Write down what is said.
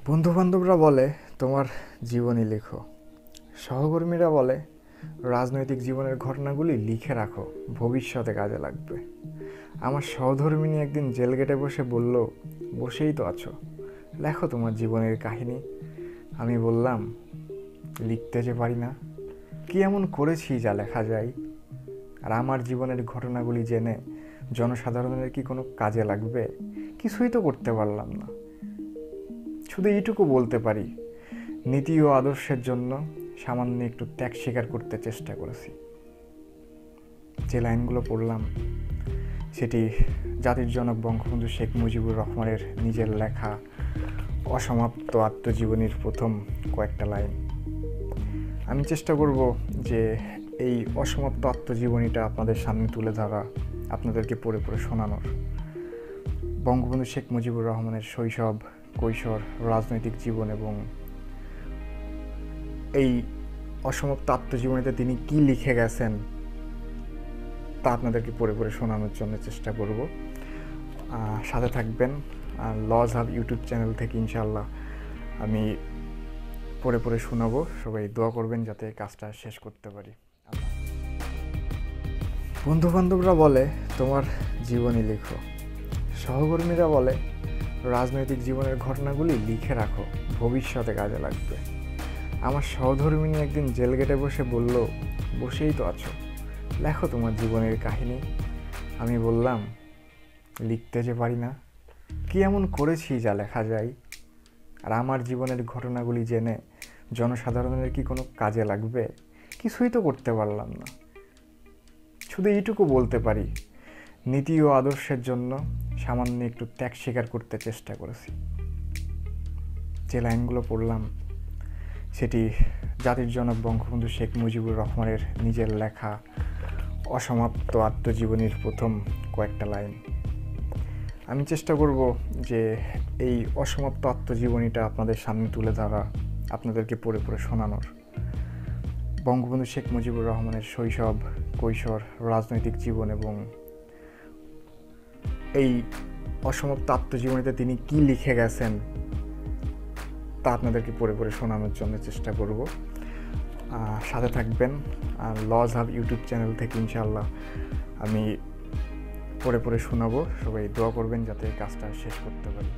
বন্ধুবান্ধবরা বলে তোমার জীবনী লেখো, সহকর্মীরা বলে রাজনৈতিক জীবনের ঘটনাগুলি লিখে রাখো, ভবিষ্যতে কাজে লাগবে। আমার সহধর্মিণী একদিন জেল গেটে বসে বলল, বসেই তো আছো, লেখো তোমার জীবনের কাহিনী। আমি বললাম, লিখতে যে পারি না, কি এমন করেছি যা লেখা যায়? আর আমার জীবনের ঘটনাগুলি জেনে জনসাধারণের কি কোনো কাজে লাগবে? কিছুই তো করতে পারলাম না। শুধু এইটুকু বলতে পারি, নীতি ও আদর্শের জন্য সামান্য একটু ত্যাগ স্বীকার করতে চেষ্টা করেছি। যে লাইনগুলো পড়লাম সেটি জাতির জনক বঙ্গবন্ধু শেখ মুজিবুর রহমানের নিজের লেখা অসমাপ্ত আত্মজীবনীর প্রথম কয়েকটা লাইন। আমি চেষ্টা করব যে এই অসমাপ্ত আত্মজীবনীটা আপনাদের সামনে তুলে ধরা, আপনাদেরকে পড়ে পড়ে শোনানোর। বঙ্গবন্ধু শেখ মুজিবুর রহমানের শৈশব, কৈশোর, রাজনৈতিক জীবন এবং এই অসমাপ্ত আত্মজীবনীতে তিনি কি লিখে গেছেন তা আপনাদেরকে পড়ে পড়ে শোনানোর জন্য চেষ্টা করব। সাথে থাকবেন। লজ হাব ইউটিউব চ্যানেল থেকে ইনশাআল্লাহ আমি পড়ে পড়ে শোনাবো। সবাই দোয়া করবেন যাতে কাজটা শেষ করতে পারি। বন্ধুবান্ধবরা বলে তোমার জীবনী লেখো, সহকর্মীরা বলে রাজনৈতিক জীবনের ঘটনাগুলি লিখে রাখো, ভবিষ্যতে কাজে লাগবে। আমার সহধর্মিণী একদিন জেল গেটে বসে বলল, বসেই তো আছো, লেখো তোমার জীবনের কাহিনী। আমি বললাম, লিখতে যে পারি না, কি এমন করেছি যা লেখা যায়? আর আমার জীবনের ঘটনাগুলি জেনে জনসাধারণের কি কোনো কাজে লাগবে? কিছুই তো করতে পারলাম না। শুধু এইটুকু বলতে পারি, নীতি ও আদর্শের জন্য সামান্য একটু ত্যাগ স্বীকার করতে চেষ্টা করেছি। যে লাইনগুলো পড়লাম সেটি জাতির জনক বঙ্গবন্ধু শেখ মুজিবুর রহমানের নিজের লেখা অসমাপ্ত আত্মজীবনীর প্রথম কয়েকটা লাইন। আমি চেষ্টা করব যে এই অসমাপ্ত আত্মজীবনীটা আপনাদের সামনে তুলে ধরা, আপনাদেরকে পড়ে পড়ে শোনানোর। বঙ্গবন্ধু শেখ মুজিবুর রহমানের শৈশব, কৈশোর, রাজনৈতিক জীবন এবং এই অসমাপ্ত আত্মজীবনীতে তিনি কি লিখে গেছেন তা আপনাদেরকে পড়ে পড়ে শোনানোর জন্য চেষ্টা করব। সাথে থাকবেন। লজ হাব ইউটিউব চ্যানেল থেকে ইনশাআল্লাহ আমি পড়ে পড়ে শোনাবো। সবাই দোয়া করবেন যাতে কাজটা শেষ করতে পারি।